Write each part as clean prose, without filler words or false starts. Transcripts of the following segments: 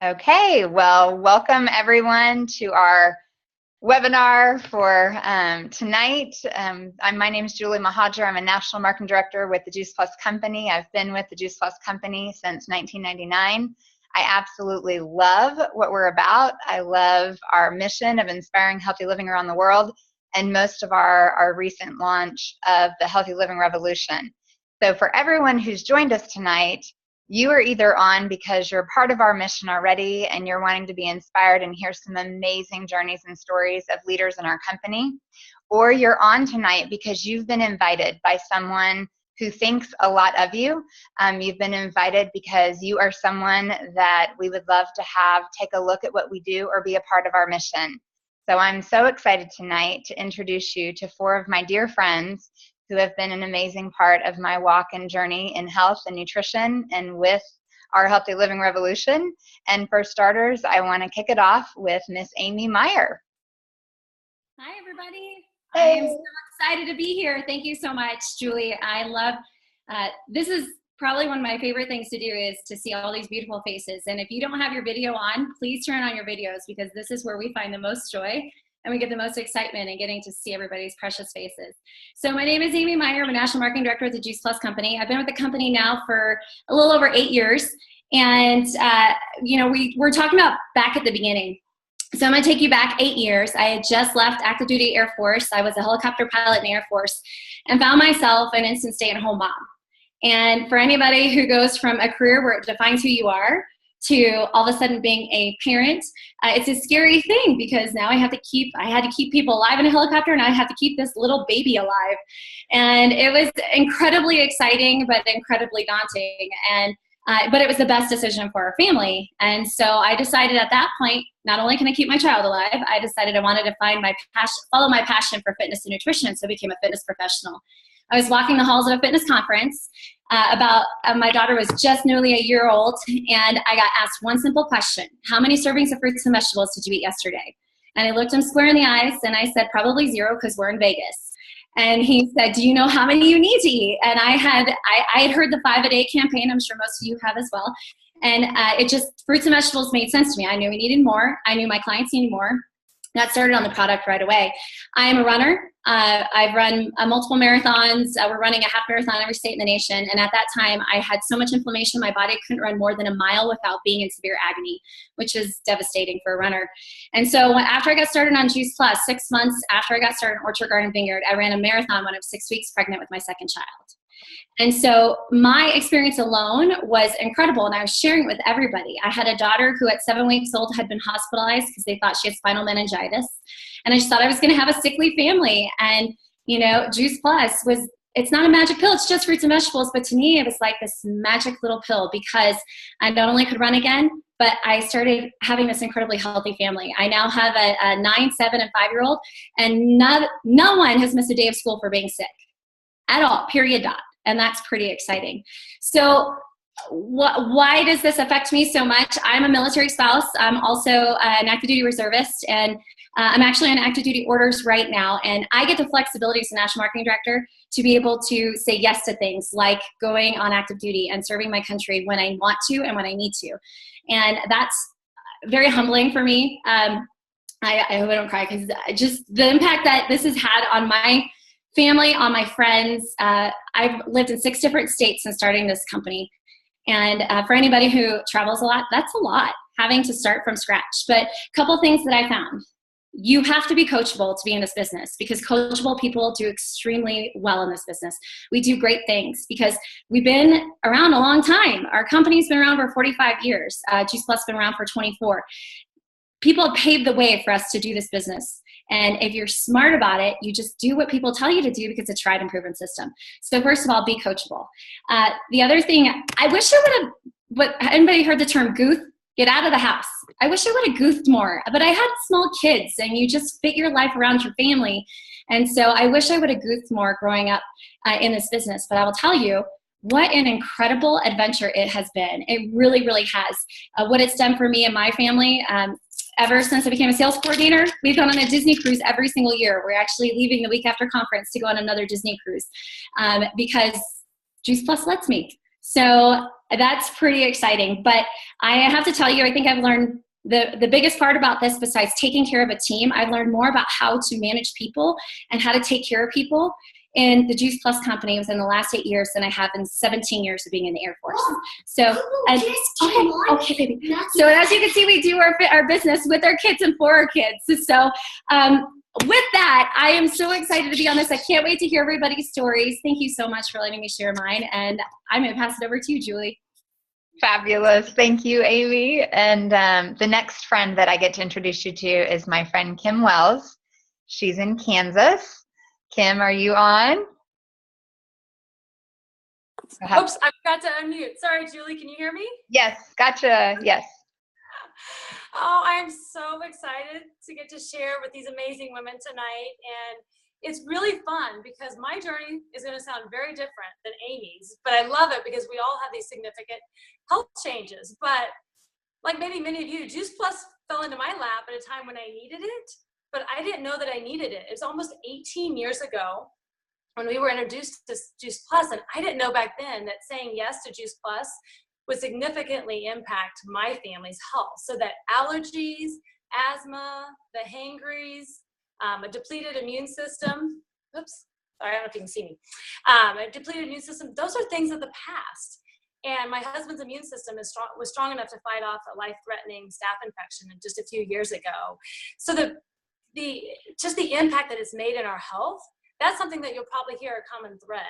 Okay, well, welcome everyone to our webinar for tonight. My name is Julie Mahajer. I'm a National Marketing Director with the Juice Plus Company. I've been with the Juice Plus Company since 1999. I absolutely love what we're about. I love our mission of inspiring healthy living around the world, and most of our recent launch of the Healthy Living Revolution. So for everyone who's joined us tonight, you are either on because you're part of our mission already and you're wanting to be inspired and hear some amazing journeys and stories of leaders in our company, or you're on tonight because you've been invited by someone who thinks a lot of you. You've been invited because you are someone that we would love to have take a look at what we do or be a part of our mission. So I'm so excited tonight to introduce you to four of my dear friends who have been an amazing part of my walk and journey in health and nutrition and with our Healthy Living Revolution. And for starters, I want to kick it off with Miss Amy Meyer. Hi, everybody. Hey. I am so excited to be here. Thank you so much, Julie. I love, this is probably one of my favorite things to do is to see all these beautiful faces. And if you don't have your video on, please turn on your videos because this is where we find the most joy and we get the most excitement in getting to see everybody's precious faces. So my name is Amy Meyer. I'm a National Marketing Director at the Juice Plus Company. I've been with the company now for a little over 8 years. And, we're talking about back at the beginning. So I'm going to take you back 8 years. I had just left active duty Air Force. I was a helicopter pilot in the Air Force and found myself an instant stay-at-home mom. And for anybody who goes from a career where it defines who you are to all of a sudden being a parent, it's a scary thing because now I had to keep people alive in a helicopter and I had to keep this little baby alive. And it was incredibly exciting, but incredibly daunting. But it was the best decision for our family. And so I decided at that point, not only can I keep my child alive, I decided I wanted to follow my passion for fitness and nutrition. So I became a fitness professional. I was walking the halls of a fitness conference my daughter was just nearly a year old, and I got asked one simple question: how many servings of fruits and vegetables did you eat yesterday? And I looked him square in the eyes and I said, probably 0 because we're in Vegas. And he said, do you know how many you need to eat? And I had heard the 5-a-day campaign. I'm sure most of you have as well. And fruits and vegetables made sense to me. I knew we needed more. I knew my clients needed more. That started on the product right away. I am a runner. I've run multiple marathons. We're running a half marathon every state in the nation. And at that time, I had so much inflammation in my body, I couldn't run more than a mile without being in severe agony, which is devastating for a runner. And so after I got started on Juice Plus, 6 months after I got started in Orchard Garden Vineyard, I ran a marathon when I was 6 weeks pregnant with my second child. And so my experience alone was incredible, and I was sharing it with everybody. I had a daughter who at 7 weeks old had been hospitalized because they thought she had spinal meningitis. And I just thought I was going to have a sickly family. And, Juice Plus it's not a magic pill, it's just fruits and vegetables. But to me, it was like this magic little pill because I not only could run again, but I started having this incredibly healthy family. I now have a 9, 7, and 5-year-old, and no one has missed a day of school for being sick at all, period, dot. And that's pretty exciting. So why does this affect me so much? I'm a military spouse. I'm also an active duty reservist, and I'm actually on active duty orders right now. And I get the flexibility as a National Marketing Director to be able to say yes to things like going on active duty and serving my country when I want to and when I need to. And that's very humbling for me. I hope I don't cry because just the impact that this has had on my family, on my friends. I've lived in 6 different states since starting this company. And for anybody who travels a lot, that's a lot, having to start from scratch. But a couple things that I found. You have to be coachable to be in this business because coachable people do extremely well in this business. We do great things because we've been around a long time. Our company's been around for 45 years. Juice Plus has been around for 24. People have paved the way for us to do this business. And if you're smart about it, you just do what people tell you to do because it's a tried and proven system. So first of all, be coachable. The other thing, I wish I would have, anybody heard the term goof? Get out of the house. I wish I would have goofed more, but I had small kids and you just fit your life around your family. And so I wish I would have goofed more growing up in this business. But I will tell you, what an incredible adventure it has been. It really, really has. What it's done for me and my family, ever since I became a sales coordinator, we've gone on a Disney cruise every single year. We're actually leaving the week after conference to go on another Disney cruise because Juice Plus lets me. So that's pretty exciting. But I have to tell you, I think I've learned the biggest part about this, besides taking care of a team, I've learned more about how to manage people and how to take care of people in the Juice Plus company within the last 8 years than I have in 17 years of being in the Air Force. So, and, okay, baby. So as you can see, we do our business with our kids and for our kids. So with that, I am so excited to be on this. I can't wait to hear everybody's stories. Thank you so much for letting me share mine. And I'm going to pass it over to you, Julie. Fabulous. Thank you, Amy. And the next friend that I get to introduce you to is my friend Kim Wells. She's in Kansas. Kim, are you on? Oops, I forgot to unmute. Sorry, Julie, can you hear me? Yes, gotcha. Yes. Oh, I'm so excited to get to share with these amazing women tonight. And it's really fun because my journey is going to sound very different than Amy's, but I love it because we all have these significant health changes. But like maybe many of you, Juice Plus fell into my lap at a time when I needed it, but I didn't know that I needed it. It's almost 18 years ago when we were introduced to Juice Plus, and I didn't know back then that saying yes to Juice Plus would significantly impact my family's health. So that allergies, asthma, the hangries, a depleted immune system, oops, sorry, I don't know if you can see me, a depleted immune system, those are things of the past. And my husband's immune system was strong enough to fight off a life-threatening staph infection just a few years ago. So just the impact that it's made in our health, that's something that you'll probably hear a common thread.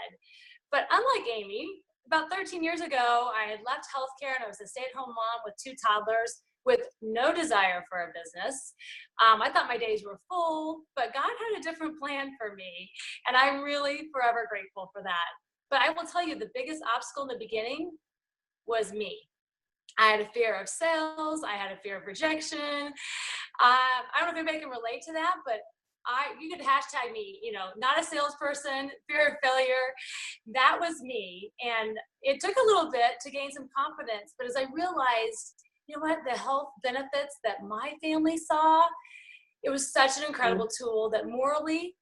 But unlike Amy, about 13 years ago, I had left healthcare and I was a stay-at-home mom with 2 toddlers with no desire for a business. I thought my days were full, but God had a different plan for me. And I'm really forever grateful for that. But I will tell you, the biggest obstacle in the beginning was me. I had a fear of sales. I had a fear of rejection. I don't know if anybody can relate to that, but you could hashtag me, not a salesperson, fear of failure. That was me. And it took a little bit to gain some confidence. But as I realized, you know what, the health benefits that my family saw, it was such an incredible tool that morally,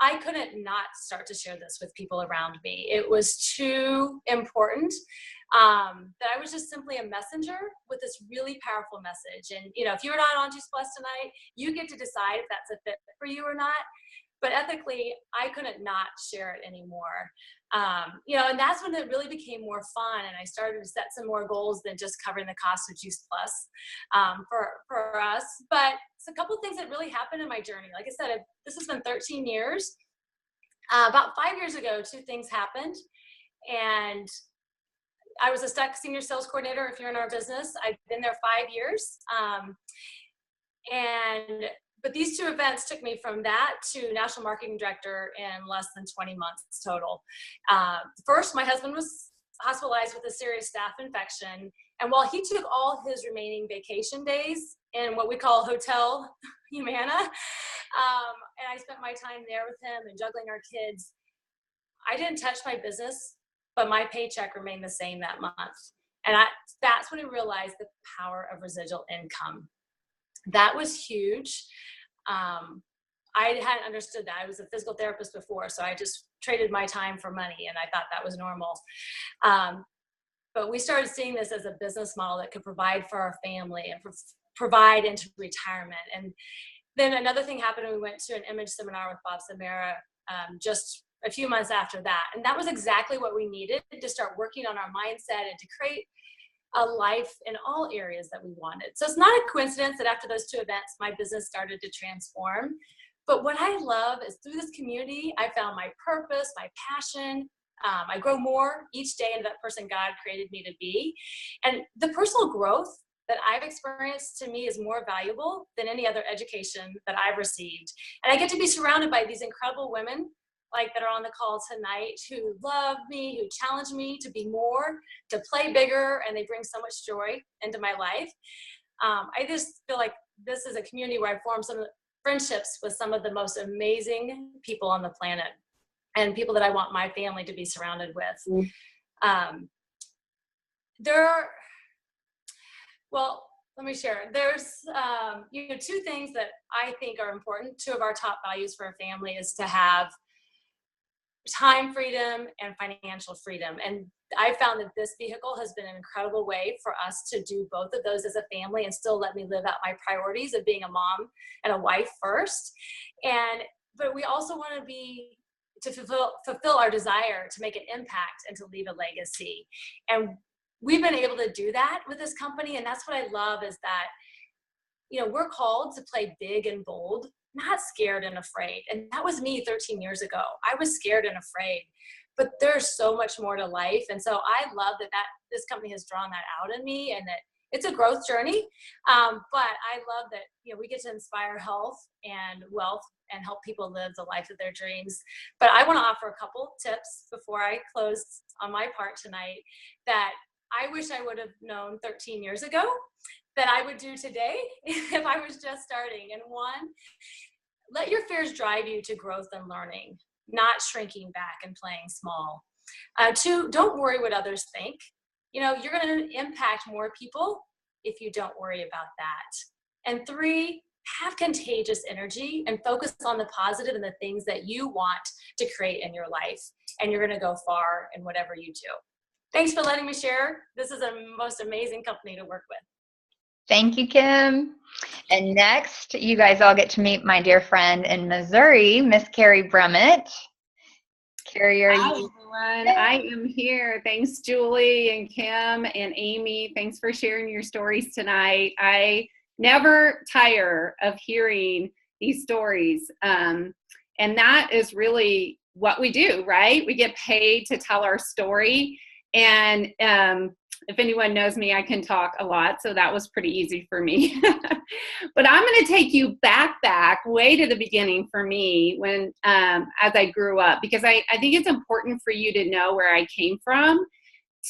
I couldn't not start to share this with people around me. It was too important that I was just simply a messenger with this really powerful message. And, if you're not on Juice Plus tonight, you get to decide if that's a fit for you or not. But ethically, I couldn't not share it anymore. And that's when it really became more fun. And I started to set some more goals than just covering the cost of Juice Plus for us. But it's a couple of things that really happened in my journey. Like I said, this has been 13 years. About 5 years ago, 2 things happened. And I was a STEC senior sales coordinator. If you're in our business, I've been there 5 years. But these 2 events took me from that to national marketing director in less than 20 months total. First, my husband was hospitalized with a serious staph infection. And while he took all his remaining vacation days in what we call Hotel Humana, and I spent my time there with him and juggling our kids, I didn't touch my business, but my paycheck remained the same that month. And that's when I realized the power of residual income. That was huge. I hadn't understood that. I was a physical therapist before, so I just traded my time for money, and I thought that was normal. But we started seeing this as a business model that could provide for our family and provide into retirement. And then another thing happened, and we went to an image seminar with Bob Samara just a few months after that. And that was exactly what we needed to start working on our mindset and to create a life in all areas that we wanted. So it's not a coincidence that after those 2 events, my business started to transform. But what I love is through this community, I found my purpose, my passion. I grow more each day into that person God created me to be. And the personal growth that I've experienced to me is more valuable than any other education that I've received. And I get to be surrounded by these incredible women that are on the call tonight who love me, who challenge me to be more, to play bigger, and they bring so much joy into my life. I just feel like this is a community where I formed some friendships with some of the most amazing people on the planet and people that I want my family to be surrounded with. Let me share. There's 2 things that I think are important. 2 of our top values for a family is to have time freedom and financial freedom. And I found that this vehicle has been an incredible way for us to do both of those as a family and still let me live out my priorities of being a mom and a wife first. But we also want to fulfill our desire to make an impact and to leave a legacy. And we've been able to do that with this company. And that's what I love, is that, we're called to play big and bold, not scared and afraid. And that was me 13 years ago. I was scared and afraid, but there's so much more to life. And so I love that this company has drawn that out in me, and that it's a growth journey. But I love that, we get to inspire health and wealth and help people live the life of their dreams. But I want to offer a couple tips before I close on my part tonight that I wish I would have known 13 years ago that I would do today if I was just starting. And one, let your fears drive you to growth and learning, not shrinking back and playing small. Two, don't worry what others think. You're going to impact more people if you don't worry about that. And three, have contagious energy and focus on the positive and the things that you want to create in your life. And you're going to go far in whatever you do. Thanks for letting me share. This is a most amazing company to work with. Thank you, Kim. And next, you guys all get to meet my dear friend in Missouri, Miss Carrie Brummett. Carrie, are Hi, you? everyone. I am here. Thanks, Julie and Kim and Amy. Thanks for sharing your stories tonight. I never tire of hearing these stories. And that is really what we do, right? We get paid to tell our story. And if anyone knows me, I can talk a lot, so that was pretty easy for me. But I'm going to take you back way to the beginning for me when as I grew up, because I think it's important for you to know where I came from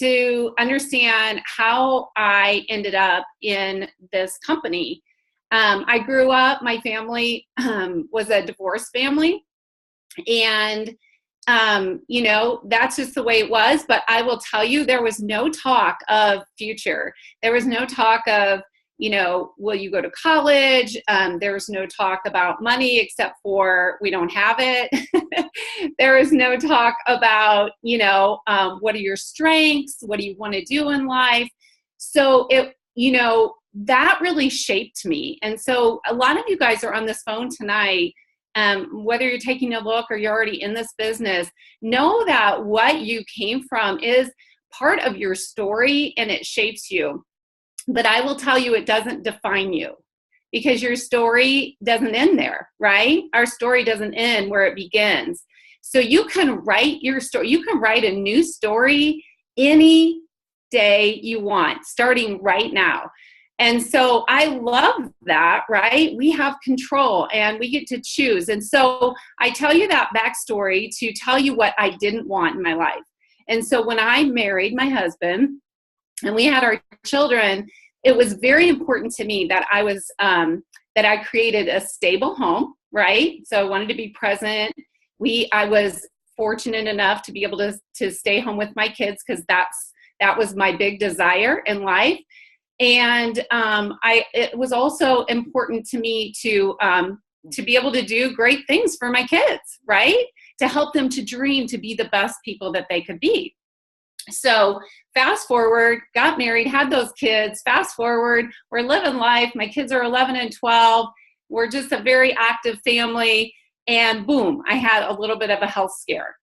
to understand how I ended up in this company. I grew up, my family was a divorced family, and that's just the way it was. But I will tell you, there was no talk of future. There was no talk of, will you go to college? There was no talk about money except for we don't have it. There was no talk about, what are your strengths? What do you want to do in life? So that really shaped me. And so a lot of you guys are on this phone tonight. Whether you're taking a look or you're already in this business, know that what you came from is part of your story and it shapes you. But I will tell you, it doesn't define you, because your story doesn't end there, right? Our story doesn't end where it begins. So you can write your story. You can write a new story any day you want, starting right now. And so I love that, right? We have control and we get to choose. And so I tell you that backstory to tell you what I didn't want in my life. And so when I married my husband and we had our children, it was very important to me that that I created a stable home, right? So I wanted to be present. I was fortunate enough to be able to stay home with my kids, because that was my big desire in life. And it was also important to me to be able to do great things for my kids, right? To help them to dream, to be the best people that they could be. So fast forward, got married, had those kids. Fast forward, we're living life. My kids are 11 and 12. We're just a very active family. And boom, I had a little bit of a health scare.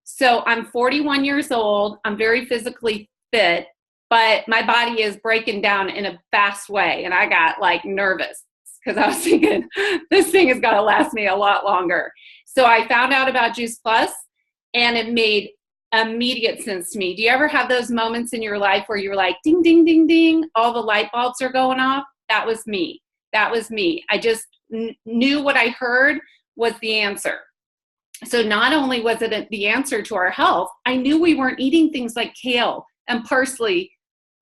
So I'm 41 years old. I'm very physically fit, but my body is breaking down in a fast way. And I got nervous because I was thinking, this thing is going to last me a lot longer. So I found out about Juice Plus, and it made immediate sense to me. Do you ever have those moments in your life where you're like, ding, ding, ding, ding, all the light bulbs are going off? That was me. I just knew what I heard was the answer. So not only was it the answer to our health, I knew we weren't eating things like kale and parsley,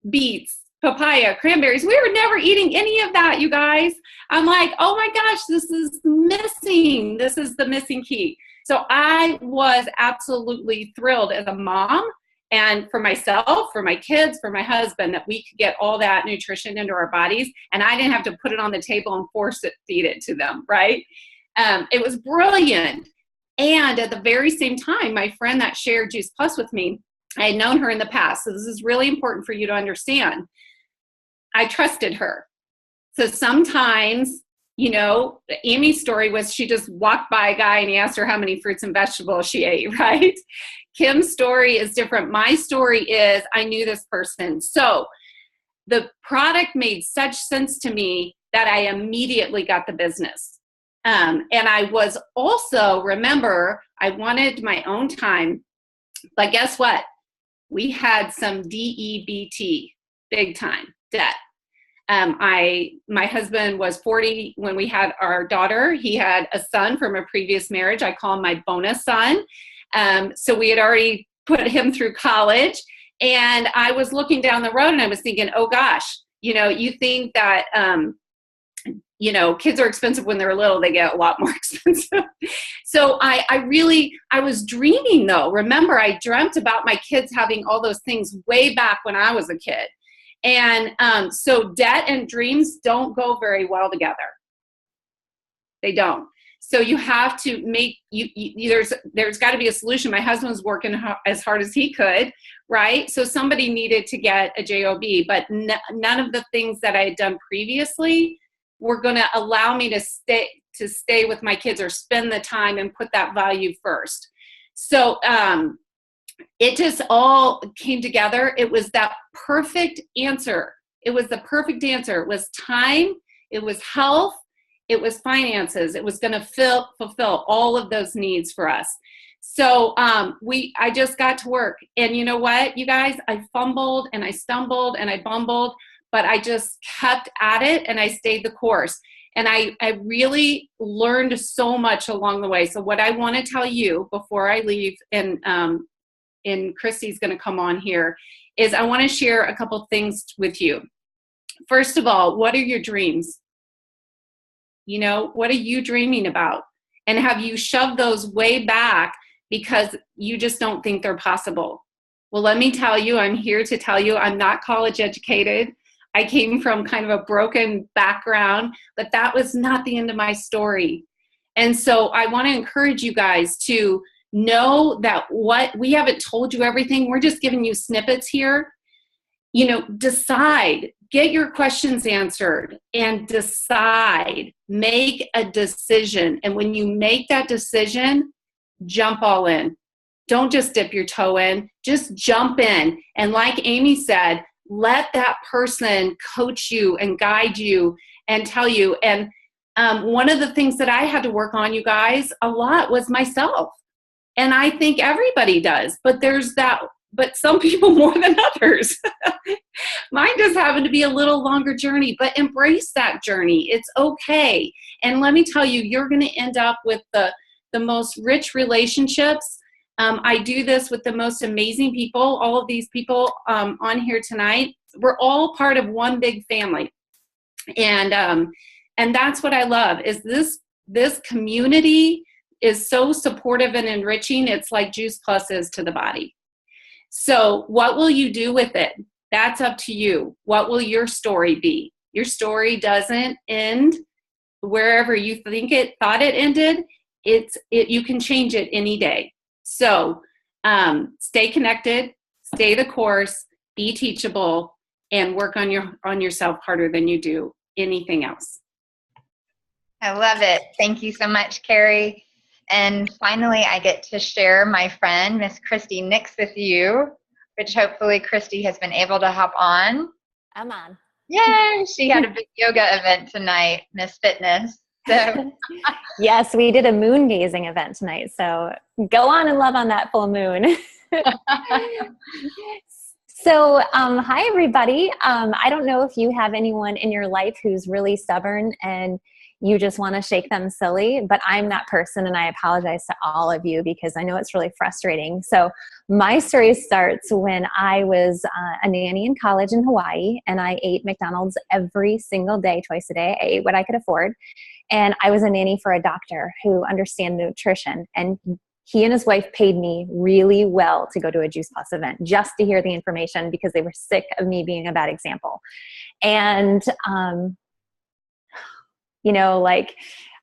beets, papaya, cranberries. We were never eating any of that, you guys. I'm like, oh my gosh, this is missing. This is the missing key. So I was absolutely thrilled as a mom, and for myself, for my kids, for my husband, that we could get all that nutrition into our bodies, and I didn't have to put it on the table and feed it to them, right? It was brilliant. And at the very same time, my friend that shared Juice Plus with me, I had known her in the past. So this is really important for you to understand. I trusted her. So sometimes, you know, Amy's story was she just walked by a guy and he asked her how many fruits and vegetables she ate, right? Kim's story is different. My story is I knew this person. So the product made such sense to me that I immediately got the business. And I was also, remember, I wanted my own time, but guess what? We had some DEBT, big time debt. My husband was 40 when we had our daughter. He had a son from a previous marriage. I call him my bonus son. So we had already put him through college, and I was looking down the road and I was thinking, oh gosh, you know, you think that, you know, kids are expensive when they're little, they get a lot more expensive. So I was dreaming though. Remember, I dreamt about my kids having all those things way back when I was a kid. And so debt and dreams don't go very well together. They don't. So you have to make, there's got to be a solution. My husband was working as hard as he could, right? So somebody needed to get a job, but none of the things that I had done previously were going to allow me to stay with my kids or spend the time and put that value first. So it just all came together. It was that perfect answer. It was the perfect answer. It was time. It was health. It was finances. It was going to fulfill all of those needs for us. So I just got to work. And you know what, you guys, I fumbled and I stumbled and I bumbled, but I just kept at it and I stayed the course. And I really learned so much along the way. So what I want to tell you before I leave, and Christy's going to come on here, is I want to share a couple things with you. First of all, what are your dreams? You know, what are you dreaming about? And have you shoved those way back because you just don't think they're possible? Well, let me tell you, I'm here to tell you I'm not college educated. I came from kind of a broken background, but that was not the end of my story. And so I want to encourage you guys to know that we haven't told you everything. We're just giving you snippets here. You know, decide, get your questions answered and decide, make a decision. And when you make that decision, jump all in. Don't just dip your toe in, just jump in. And like Amy said, let that person coach you and guide you and tell you. And one of the things that I had to work on, you guys, a lot was myself. And I think everybody does, but but some people more than others. Mine just happened to be a little longer journey, but embrace that journey. It's okay. And let me tell you, you're going to end up with the most rich relationships. I do this with the most amazing people. All of these people on here tonight, we're all part of one big family. And that's what I love, is this community is so supportive and enriching. It's like Juice Plus is to the body. So what will you do with it? That's up to you. What will your story be? Your story doesn't end wherever you thought it ended. You can change it any day. So stay connected, stay the course, be teachable, and work on yourself harder than you do anything else. I love it. Thank you so much, Carrie. And finally, I get to share my friend, Miss Christy Nix, with you, which hopefully Christy has been able to hop on. I'm on. Yay! She had a big yoga event tonight, Miss Fitness. So yes, we did a moon gazing event tonight. So go on and love on that full moon. So hi, everybody. I don't know if you have anyone in your life who's really stubborn and you just want to shake them silly, but I'm that person, and I apologize to all of you because I know it's really frustrating. So my story starts when I was a nanny in college in Hawaii, and I ate McDonald's every single day, twice a day. I ate what I could afford, and I was a nanny for a doctor who understands nutrition, and he and his wife paid me really well to go to a Juice Plus event just to hear the information because they were sick of me being a bad example. And you know, like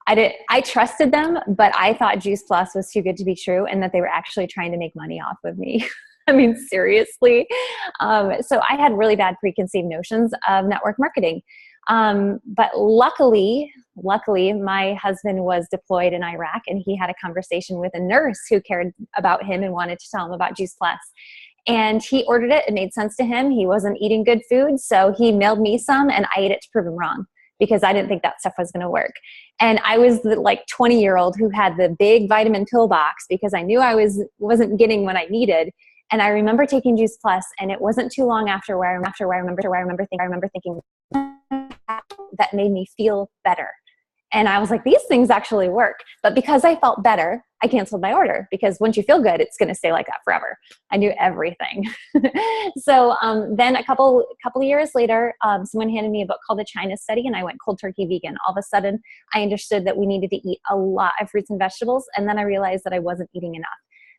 I trusted them, but I thought Juice Plus was too good to be true and that they were actually trying to make money off of me. I mean, seriously. So I had really bad preconceived notions of network marketing. But luckily, my husband was deployed in Iraq, and he had a conversation with a nurse who cared about him and wanted to tell him about Juice Plus. And he ordered it. It made sense to him. He wasn't eating good food, so he mailed me some, and I ate it to prove him wrong because I didn't think that stuff was going to work. And I was the 20-year-old who had the big vitamin pill box because I knew I wasn't getting what I needed. And I remember taking Juice Plus, and it wasn't too long after where I remember thinking that made me feel better. And I was like, these things actually work. But because I felt better, I canceled my order, because once you feel good, it's going to stay like that forever. I knew everything. So then a couple of years later, someone handed me a book called The China Study, and I went cold turkey vegan. All of a sudden, I understood that we needed to eat a lot of fruits and vegetables. And then I realized that I wasn't eating enough.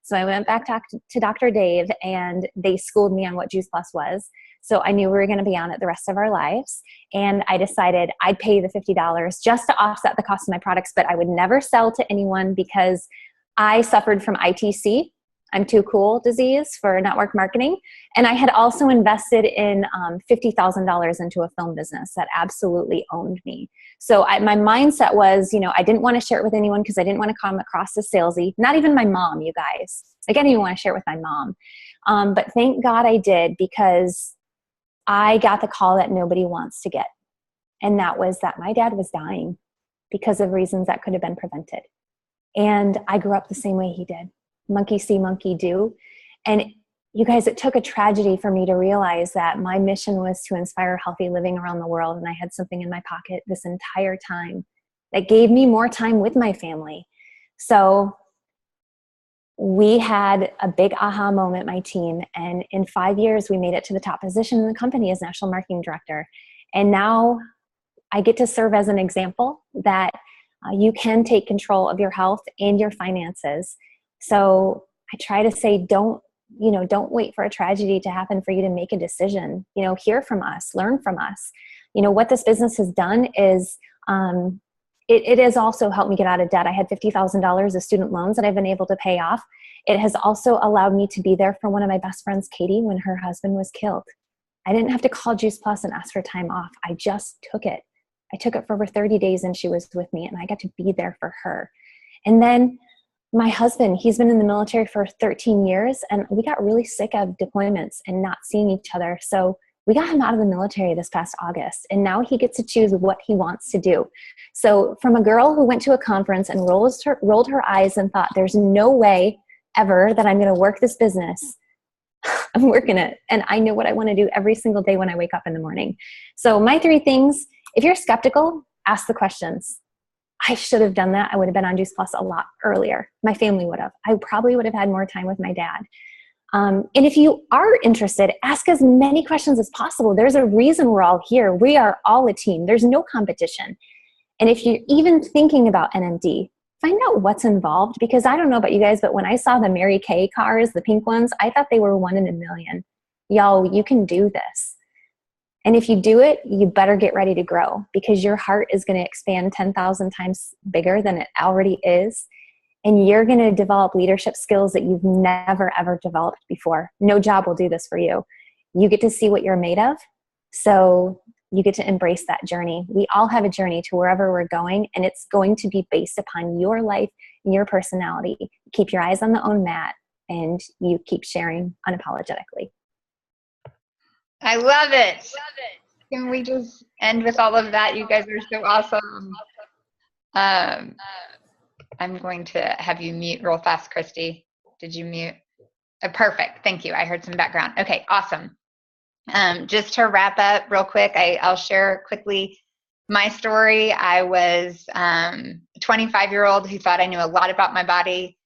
So I went back to Dr. Dave, and they schooled me on what Juice Plus was. So I knew we were going to be on it the rest of our lives. And I decided I'd pay the $50 just to offset the cost of my products, but I would never sell to anyone because I suffered from ITC, I'm too cool disease, for network marketing. And I had also invested in $50,000 into a film business that absolutely owned me. So my mindset was, I didn't want to share it with anyone because I didn't want to come across as salesy. Not even my mom, you guys. Like, I didn't even want to share it with my mom. But thank God I did, because I got the call that nobody wants to get. And that was that my dad was dying because of reasons that could have been prevented. And I grew up the same way he did. Monkey see, monkey do. And you guys, it took a tragedy for me to realize that my mission was to inspire healthy living around the world. And I had something in my pocket this entire time that gave me more time with my family. So we had a big aha moment, my team. And in 5 years, we made it to the top position in the company as National Marketing Director. And now I get to serve as an example that you can take control of your health and your finances. So I try to say, don't wait for a tragedy to happen for you to make a decision. Hear from us, learn from us. What this business has done is it has also helped me get out of debt. I had $50,000 of student loans that I've been able to pay off. It has also allowed me to be there for one of my best friends, Katie, when her husband was killed. I didn't have to call Juice Plus and ask for time off. I just took it. I took it for over 30 days, and she was with me, and I got to be there for her. And then my husband, he's been in the military for 13 years, and we got really sick of deployments and not seeing each other. So we got him out of the military this past August, and now he gets to choose what he wants to do. So from a girl who went to a conference and rolled her eyes and thought, there's no way ever that I'm going to work this business, I'm working it. And I know what I want to do every single day when I wake up in the morning. So my 3 things: if you're skeptical, ask the questions. I should have done that. I would have been on Juice Plus a lot earlier. My family would have. I probably would have had more time with my dad. And if you are interested, ask as many questions as possible. There's a reason we're all here. We are all a team. There's no competition. And if you're even thinking about NMD, find out what's involved, because I don't know about you guys, but when I saw the Mary Kay cars, the pink ones, I thought they were 1 in a million. Y'all, you can do this. And if you do it, you better get ready to grow, because your heart is going to expand 10,000 times bigger than it already is. And you're going to develop leadership skills that you've never, ever developed before. No job will do this for you. You get to see what you're made of. So you get to embrace that journey. We all have a journey to wherever we're going, and it's going to be based upon your life and your personality. Keep your eyes on the own mat, and you keep sharing unapologetically. I love it. Can we just end with all of that? You guys are so awesome. I'm going to have you mute real fast, Christy. Did you mute? Perfect. Thank you. I heard some background. Okay, awesome. Just to wrap up real quick, I'll share quickly my story. I was a 25-year-old who thought I knew a lot about my body,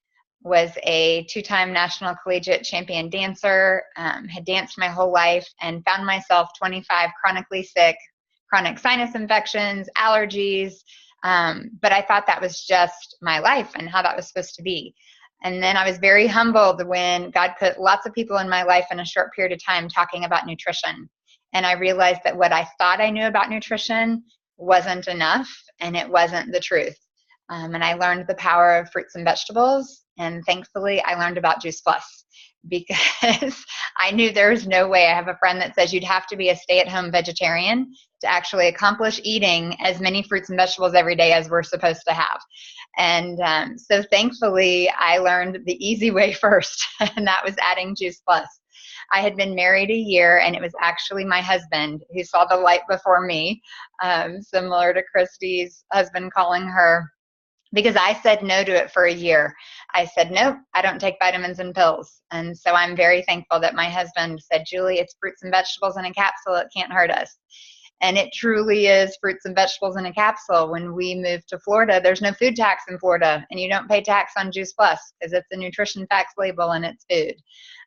was a 2-time national collegiate champion dancer, had danced my whole life, and found myself 25, chronically sick, chronic sinus infections, allergies. But I thought that was just my life and how that was supposed to be. And then I was very humbled when God put lots of people in my life in a short period of time talking about nutrition. And I realized that what I thought I knew about nutrition wasn't enough, and it wasn't the truth. And I learned the power of fruits and vegetables. And thankfully, I learned about Juice Plus because I knew there was no way. I have a friend that says you'd have to be a stay-at-home vegetarian to actually accomplish eating as many fruits and vegetables every day as we're supposed to have. And so thankfully, I learned the easy way first, and that was adding Juice Plus. I had been married a year, and it was actually my husband who saw the light before me, similar to Christy's husband calling her, because I said no to it for a year. I said, nope, I don't take vitamins and pills. And so I'm very thankful that my husband said, Julie, it's fruits and vegetables in a capsule. It can't hurt us. And it truly is fruits and vegetables in a capsule. When we moved to Florida, there's no food tax in Florida, and you don't pay tax on Juice Plus because it's a nutrition facts label and it's food.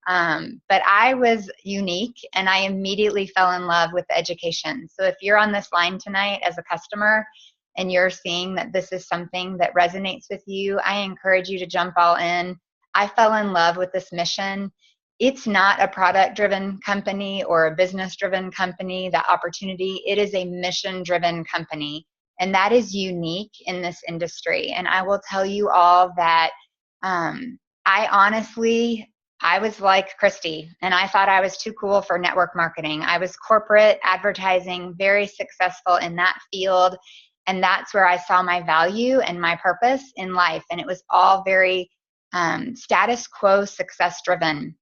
But I was unique, and I immediately fell in love with the education. So if you're on this line tonight as a customer and you're seeing that this is something that resonates with you, I encourage you to jump all in. I fell in love with this mission. It's not a product-driven company or a business-driven company, that opportunity. It is a mission-driven company, and that is unique in this industry. And I will tell you all that I was like Christy, and I thought I was too cool for network marketing. I was corporate advertising, very successful in that field, and that's where I saw my value and my purpose in life. And it was all very status quo, success-driven.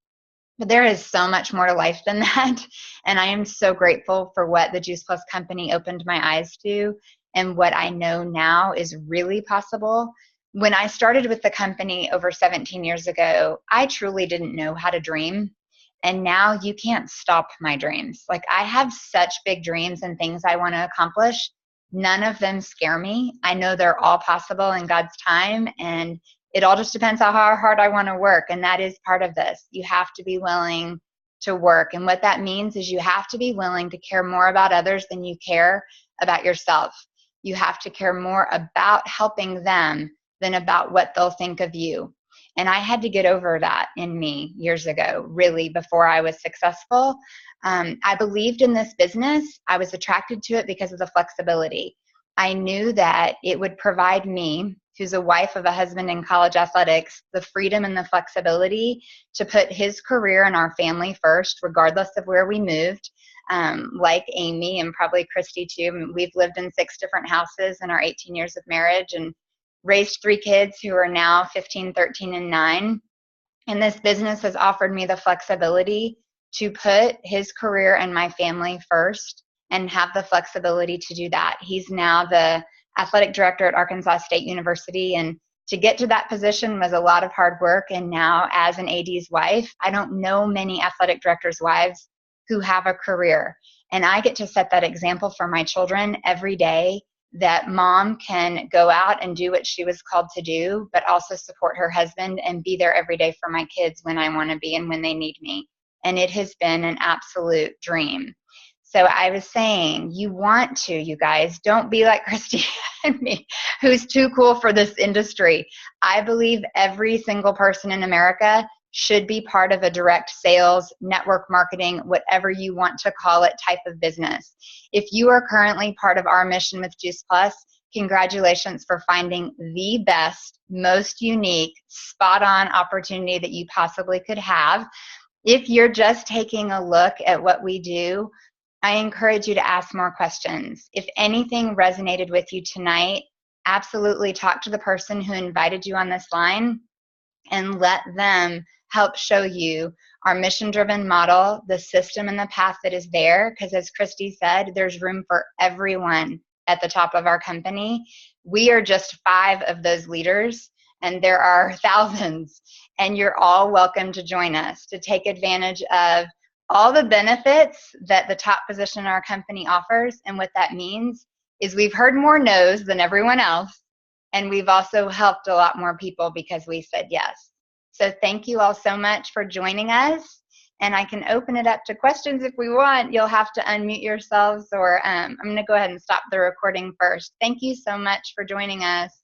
But there is so much more to life than that. And I am so grateful for what the Juice Plus company opened my eyes to, and what I know now is really possible. When I started with the company over 17 years ago, I truly didn't know how to dream. And now you can't stop my dreams. Like, I have such big dreams and things I want to accomplish. None of them scare me. I know they're all possible in God's time, and it all just depends on how hard I want to work. And that is part of this. You have to be willing to work. And what that means is you have to be willing to care more about others than you care about yourself. You have to care more about helping them than about what they'll think of you. And I had to get over that in me years ago, really, before I was successful. I believed in this business. I was attracted to it because of the flexibility. I knew that it would provide me, who's a wife of a husband in college athletics, the freedom and the flexibility to put his career and our family first, regardless of where we moved. Like Amy and probably Christy too, we've lived in 6 different houses in our 18 years of marriage and raised 3 kids who are now 15, 13, and 9. And this business has offered me the flexibility to put his career and my family first and have the flexibility to do that. He's now the athletic director at Arkansas State University, and to get to that position was a lot of hard work. And now, as an AD's wife, I don't know many athletic directors' wives who have a career. And I get to set that example for my children every day, that mom can go out and do what she was called to do, but also support her husband and be there every day for my kids when I want to be and when they need me. And it has been an absolute dream. So I was saying, you want to, you guys, don't be like Christy and me, who's too cool for this industry. I believe every single person in America should be part of a direct sales, network marketing, whatever you want to call it, type of business. If you are currently part of our mission with Juice Plus, congratulations for finding the best, most unique, spot-on opportunity that you possibly could have. If you're just taking a look at what we do, I encourage you to ask more questions. If anything resonated with you tonight, absolutely talk to the person who invited you on this line and let them help show you our mission-driven model, the system and the path that is there. Because as Christy said, there's room for everyone at the top of our company. We are just 5 of those leaders, and there are thousands. And you're all welcome to join us to take advantage of all the benefits that the top position in our company offers. And what that means is we've heard more no's than everyone else, and we've also helped a lot more people because we said yes. So thank you all so much for joining us, and I can open it up to questions if we want. You'll have to unmute yourselves, or I'm going to go ahead and stop the recording first. Thank you so much for joining us.